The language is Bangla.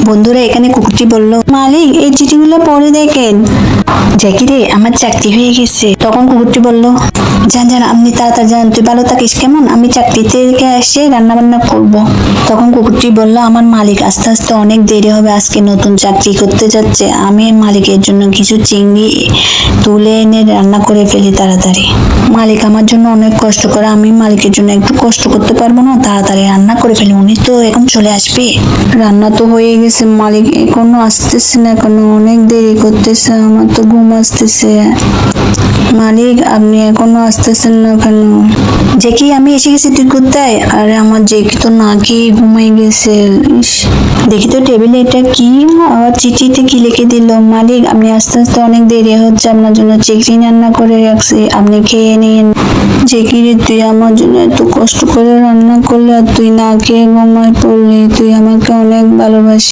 বন্ধুরা এখানে কুকুরটি বলল, মালিক এই চিঠিগুলো পড়ে দেখেন। জ্যাকি রে, আমার চাকরি হয়ে গেছে। তখন কুকুরটি বলল, যান যান আপনি তাড়াতাড়ি যান, তুই ভালো থাকিস কেমন, আমি চাকরি থেকে এসে রান্না বান্না করবো। তখন কুকুরটি বলল, আমার মালিক আস্তে আস্তে অনেক দেরি হবে, আজকে নতুন চাকরি করতে যাচ্ছে, আমি মালিকের জন্য কিছু চিংড়ি তুলে এনে রান্না করে ফেলি তাড়াতাড়ি। মালিক আমার জন্য অনেক কষ্ট করে, আমি মালিকের জন্য একটু কষ্ট করতে পারবো না, তাড়াতাড়ি রান্না করে ফেলি, উনি তো এখন চলে আসবে। রান্না তো হয়ে গেছে, মালিক এখনো আসতেছে না, এখনো অনেক দেরি করতেছে, আমার তো ঘুম আসতেছে। মালিক আপনি এখনো আসতেছেন না কেন? জেকি আমি এসে গেছি, তুই কোথায়? আরে আমার জেকি তো না খেয়ে ঘুমাই গেছে। ইস, দেখি তো টেবিলে এটা কি, আবার চিঠিতে কি লিখে দিল, মালিক আপনি আস্তে আস্তে অনেক দেরি হচ্ছে, আপনার জন্য চিংড়ি রান্না করে রাখছি, আপনি খেয়ে নিন। জেকি রে, তুই আমার জন্য এত কষ্ট করে রান্না করলে আর তুই না খেয়ে ঘুমাই পড়লি, তুই আমাকে অনেক ভালোবাসিস।